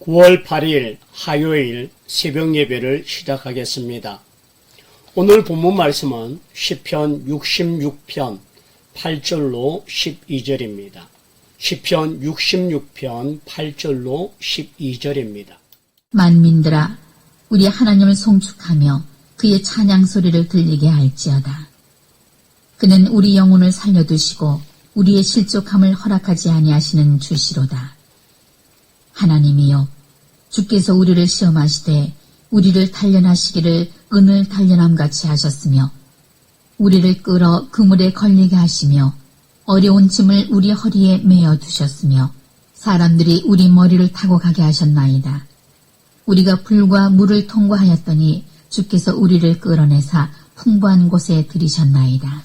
9월 8일 화요일 새벽 예배를 시작하겠습니다. 오늘 본문 말씀은 시편 66편 8절로 12절입니다. 시편 66편 8절로 12절입니다. 만민들아, 우리 하나님을 송축하며 그의 찬양 소리를 들리게 할지어다. 그는 우리 영혼을 살려두시고 우리의 실족함을 허락하지 아니하시는 주시로다. 하나님이여, 주께서 우리를 시험하시되 우리를 단련하시기를 은을 단련함같이 하셨으며 우리를 끌어 그물에 걸리게 하시며 어려운 짐을 우리 허리에 메어 두셨으며 사람들이 우리 머리를 타고 가게 하셨나이다. 우리가 불과 물을 통과하였더니 주께서 우리를 끌어내사 풍부한 곳에 들이셨나이다.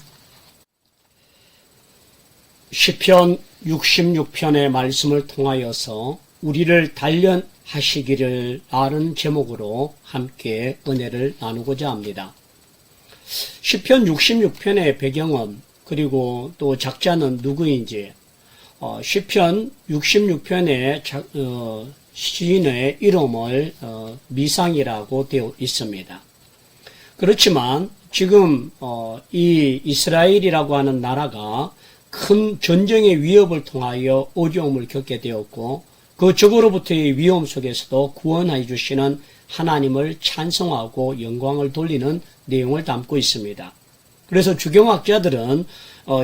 시편 66편의 말씀을 통하여서 우리를 단련하시기를 라는 제목으로 함께 은혜를 나누고자 합니다. 시편 66편의 배경은 그리고 또 작자는 누구인지 시편 66편의 시인의 이름을 미상이라고 되어 있습니다. 그렇지만 지금 이 이스라엘이라고 하는 나라가 큰 전쟁의 위협을 통하여 어려움을 겪게 되었고 그 적으로부터의 위험 속에서도 구원해 주시는 하나님을 찬송하고 영광을 돌리는 내용을 담고 있습니다. 그래서 주경학자들은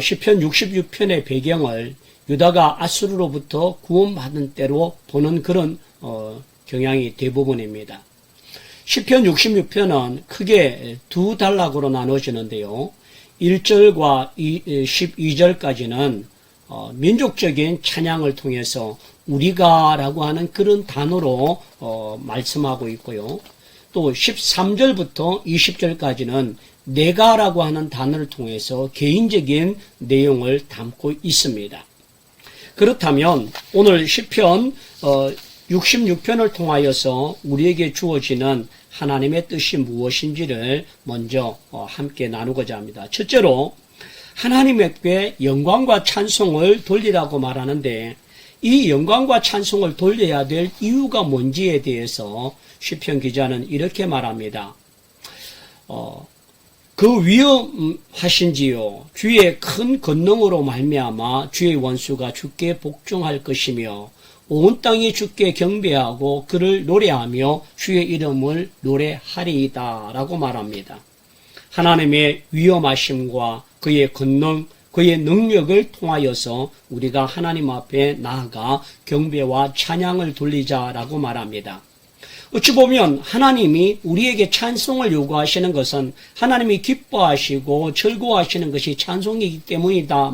시편 66편의 배경을 유다가 아수르로부터 구원받은 때로 보는 그런 경향이 대부분입니다. 시편 66편은 크게 두 단락으로 나눠지는데요. 1절과 12절까지는 민족적인 찬양을 통해서 우리가라고 하는 그런 단어로 말씀하고 있고요. 또 13절부터 20절까지는 내가라고 하는 단어를 통해서 개인적인 내용을 담고 있습니다. 그렇다면 오늘 시편 66편을 통하여서 우리에게 주어지는 하나님의 뜻이 무엇인지를 먼저 함께 나누고자 합니다. 첫째로 하나님에게 영광과 찬송을 돌리라고 말하는데 이 영광과 찬송을 돌려야 될 이유가 뭔지에 대해서 시편 기자는 이렇게 말합니다. 그 위엄하신지요 주의 큰 권능으로 말미암아 주의 원수가 주께 복종할 것이며 온 땅이 주께 경배하고 그를 노래하며 주의 이름을 노래하리이다 라고 말합니다. 하나님의 위엄하심과 그의 권능, 그의 능력을 통하여서 우리가 하나님 앞에 나아가 경배와 찬양을 돌리자라고 말합니다. 어찌 보면 하나님이 우리에게 찬송을 요구하시는 것은 하나님이 기뻐하시고 즐거워하시는 것이 찬송이기 때문이다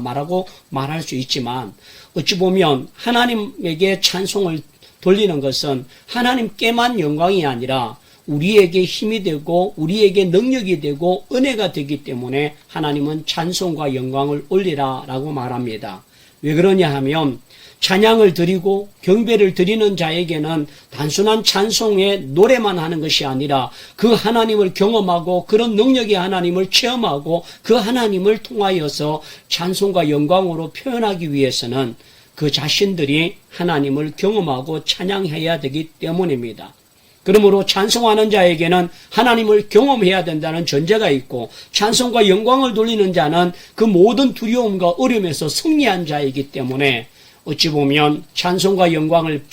말할 수 있지만 어찌 보면 하나님에게 찬송을 돌리는 것은 하나님께만 영광이 아니라 우리에게 힘이 되고 우리에게 능력이 되고 은혜가 되기 때문에 하나님은 찬송과 영광을 올리라 라고 말합니다. 왜 그러냐 하면 찬양을 드리고 경배를 드리는 자에게는 단순한 찬송의 노래만 하는 것이 아니라 그 하나님을 경험하고 그런 능력의 하나님을 체험하고 그 하나님을 통하여서 찬송과 영광으로 표현하기 위해서는 그 자신들이 하나님을 경험하고 찬양해야 되기 때문입니다. 그러므로 찬송하는 자에게는 하나님을 경험해야 된다는 전제가 있고 찬송과 영광을 돌리는 자는 그 모든 두려움과 어려움에서 승리한 자이기 때문에 어찌 보면 찬송과 영광을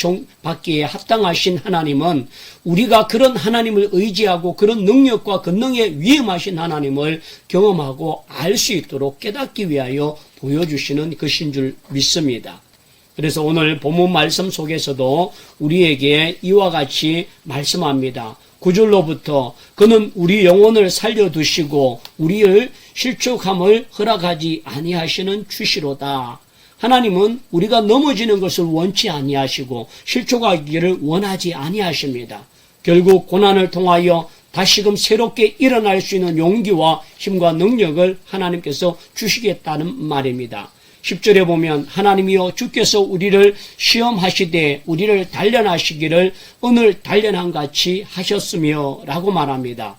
받기에 합당하신 하나님은 우리가 그런 하나님을 의지하고 그런 능력과 권능에 위임하신 하나님을 경험하고 알 수 있도록 깨닫기 위하여 보여주시는 것인 줄 믿습니다. 그래서 오늘 본문 말씀 속에서도 우리에게 이와 같이 말씀합니다. 9절로부터 그는 우리 영혼을 살려두시고 우리를 실족함을 허락하지 아니하시는 주시로다. 하나님은 우리가 넘어지는 것을 원치 아니하시고 실족하기를 원하지 아니하십니다. 결국 고난을 통하여 다시금 새롭게 일어날 수 있는 용기와 힘과 능력을 하나님께서 주시겠다는 말입니다. 10절에 보면 하나님이여 주께서 우리를 시험하시되 우리를 단련하시기를 은을 단련함같이 하셨으며 라고 말합니다.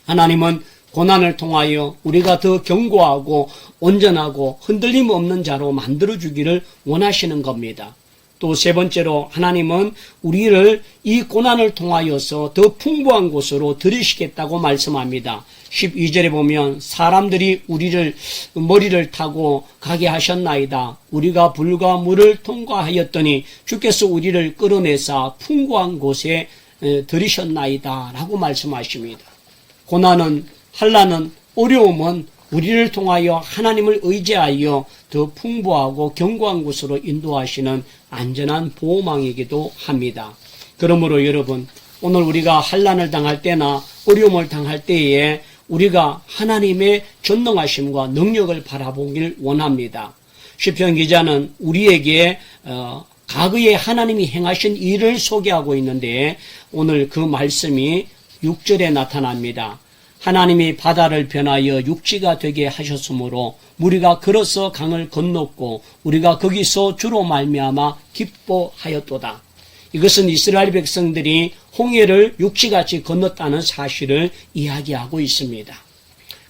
하나님은 고난을 통하여 우리가 더 견고하고 온전하고 흔들림 없는 자로 만들어주기를 원하시는 겁니다. 또 세 번째로 하나님은 우리를 이 고난을 통하여서 더 풍부한 곳으로 들이시겠다고 말씀합니다. 12절에 보면 사람들이 우리를 머리를 타고 가게 하셨나이다. 우리가 불과 물을 통과하였더니 주께서 우리를 끌어내사 풍부한 곳에 들이셨나이다 라고 말씀하십니다. 고난은, 환난은, 어려움은 우리를 통하여 하나님을 의지하여 더 풍부하고 견고한 곳으로 인도하시는 안전한 보호망이기도 합니다. 그러므로 여러분, 오늘 우리가 환난을 당할 때나 어려움을 당할 때에 우리가 하나님의 전능하심과 능력을 바라보길 원합니다. 시편 기자는 우리에게 과거에 하나님이 행하신 일을 소개하고 있는데 오늘 그 말씀이 6절에 나타납니다. 하나님이 바다를 변하여 육지가 되게 하셨으므로 우리가 걸어서 강을 건넜고 우리가 거기서 주로 말미암아 기뻐하였도다. 이것은 이스라엘 백성들이 홍해를 육지같이 건넜다는 사실을 이야기하고 있습니다.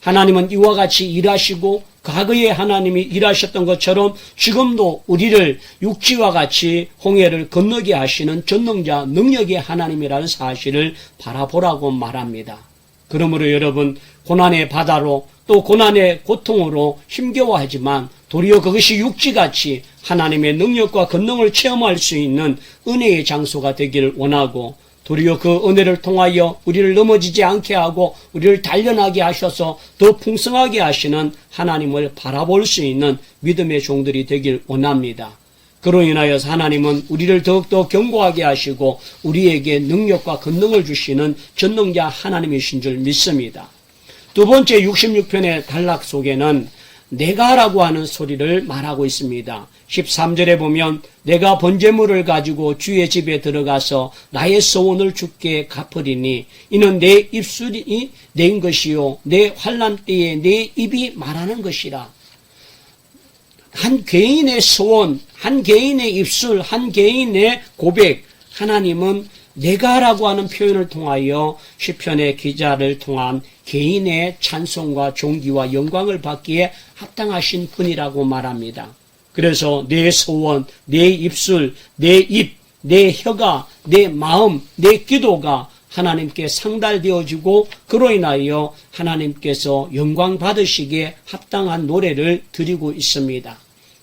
하나님은 이와 같이 일하시고 과거에 하나님이 일하셨던 것처럼 지금도 우리를 육지와 같이 홍해를 건너게 하시는 전능자 능력의 하나님이라는 사실을 바라보라고 말합니다. 그러므로 여러분, 고난의 바다로 또 고난의 고통으로 힘겨워하지만 도리어 그것이 육지같이 하나님의 능력과 권능을 체험할 수 있는 은혜의 장소가 되기를 원하고 도리어 그 은혜를 통하여 우리를 넘어지지 않게 하고 우리를 단련하게 하셔서 더 풍성하게 하시는 하나님을 바라볼 수 있는 믿음의 종들이 되길 원합니다. 그로 인하여서 하나님은 우리를 더욱더 견고하게 하시고 우리에게 능력과 권능을 주시는 전능자 하나님이신 줄 믿습니다. 두 번째 66편의 단락 속에는 내가라고 하는 소리를 말하고 있습니다. 13절에 보면 내가 번제물을 가지고 주의 집에 들어가서 나의 소원을 주께 갚으리니 이는 내 입술이 낸 것이요 내 환난 때에 내 입이 말하는 것이라. 한 개인의 소원, 한 개인의 입술, 한 개인의 고백, 하나님은 내가라고 하는 표현을 통하여 시편의 기자를 통한 개인의 찬송과 존귀와 영광을 받기에 합당하신 분이라고 말합니다. 그래서 내 소원, 내 입술, 내 입, 내 혀가, 내 마음, 내 기도가 하나님께 상달되어지고 그로 인하여 하나님께서 영광 받으시기에 합당한 노래를 드리고 있습니다.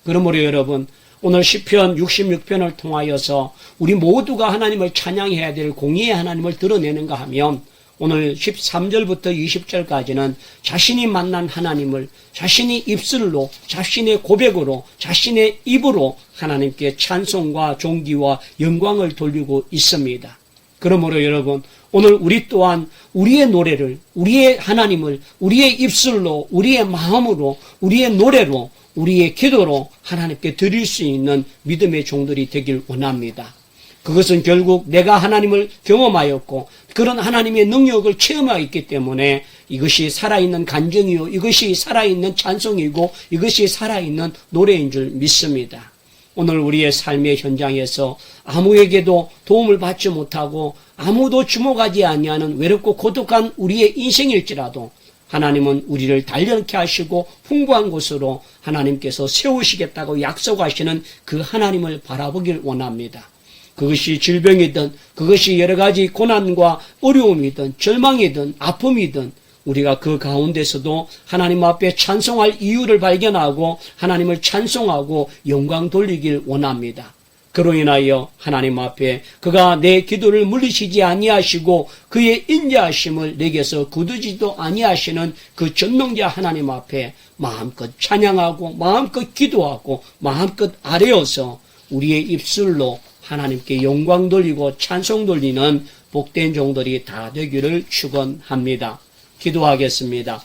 그러므로 여러분, 오늘 시편 66편을 통하여서 우리 모두가 하나님을 찬양해야 될 공의의 하나님을 드러내는가 하면 오늘 13절부터 20절까지는 자신이 만난 하나님을 자신이 입술로, 자신의 고백으로, 자신의 입으로 하나님께 찬송과 존귀와 영광을 돌리고 있습니다. 그러므로 여러분, 오늘 우리 또한 우리의 노래를, 우리의 하나님을 우리의 입술로, 우리의 마음으로, 우리의 노래로, 우리의 기도로 하나님께 드릴 수 있는 믿음의 종들이 되길 원합니다. 그것은 결국 내가 하나님을 경험하였고 그런 하나님의 능력을 체험하였기 때문에 이것이 살아있는 간증이요, 이것이 살아있는 찬송이고 이것이 살아있는 노래인 줄 믿습니다. 오늘 우리의 삶의 현장에서 아무에게도 도움을 받지 못하고 아무도 주목하지 아니하는 외롭고 고독한 우리의 인생일지라도 하나님은 우리를 단련케 하시고 풍부한 곳으로 하나님께서 세우시겠다고 약속하시는 그 하나님을 바라보길 원합니다. 그것이 질병이든 그것이 여러 가지 고난과 어려움이든 절망이든 아픔이든 우리가 그 가운데서도 하나님 앞에 찬송할 이유를 발견하고 하나님을 찬송하고 영광 돌리길 원합니다. 그로 인하여 하나님 앞에 그가 내 기도를 물리치지 아니하시고 그의 인자하심을 내게서 거두지도 아니하시는 그 전능자 하나님 앞에 마음껏 찬양하고 마음껏 기도하고 마음껏 아뢰어서 우리의 입술로 하나님께 영광 돌리고 찬송 돌리는 복된 종들이 다 되기를 축원합니다. 기도하겠습니다.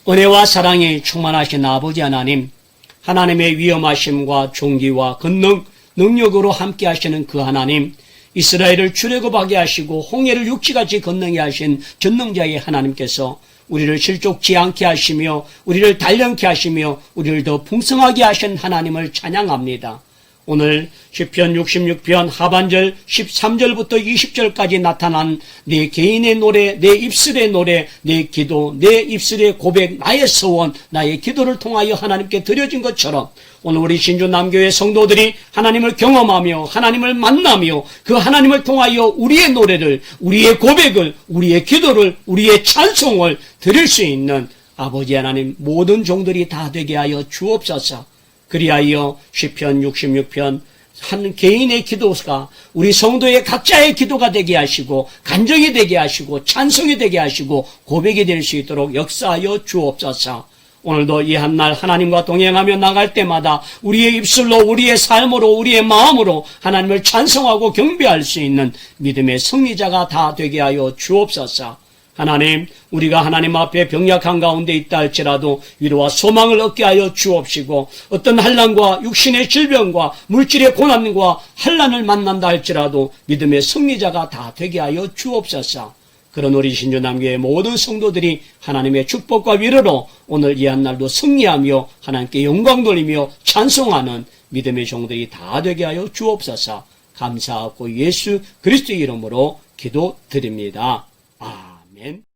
은혜와 사랑이 충만하신 아버지 하나님, 하나님의 위엄하심과 존귀와 권능, 능력으로 함께 하시는 그 하나님, 이스라엘을 출애굽하게 하시고 홍해를 육지같이 건너게 하신 전능자의 하나님께서 우리를 실족지 않게 하시며 우리를 단련케 하시며 우리를 더 풍성하게 하신 하나님을 찬양합니다. 오늘 시편 66편 하반절 13절부터 20절까지 나타난 내 개인의 노래, 내 입술의 노래, 내 기도, 내 입술의 고백, 나의 소원, 나의 기도를 통하여 하나님께 드려진 것처럼 오늘 우리 신주남교회 성도들이 하나님을 경험하며 하나님을 만나며 그 하나님을 통하여 우리의 노래를, 우리의 고백을, 우리의 기도를, 우리의 찬송을 드릴 수 있는 아버지 하나님 모든 종들이 다 되게 하여 주옵소서. 그리하여 시편 66편 한 개인의 기도가 우리 성도의 각자의 기도가 되게 하시고 간정이 되게 하시고 찬송이 되게 하시고 고백이 될 수 있도록 역사하여 주옵소서. 오늘도 이 한날 하나님과 동행하며 나갈 때마다 우리의 입술로 우리의 삶으로 우리의 마음으로 하나님을 찬송하고 경배할 수 있는 믿음의 승리자가 다 되게 하여 주옵소서. 하나님, 우리가 하나님 앞에 병약한 가운데 있다 할지라도 위로와 소망을 얻게 하여 주옵시고 어떤 환난과 육신의 질병과 물질의 고난과 환난을 만난다 할지라도 믿음의 승리자가 다 되게 하여 주옵소서. 그런 우리 신주남교의 모든 성도들이 하나님의 축복과 위로로 오늘 이 한날도 승리하며 하나님께 영광 돌리며 찬송하는 믿음의 종들이 다 되게 하여 주옵소서. 감사하고 예수 그리스도의 이름으로 기도드립니다. 아멘.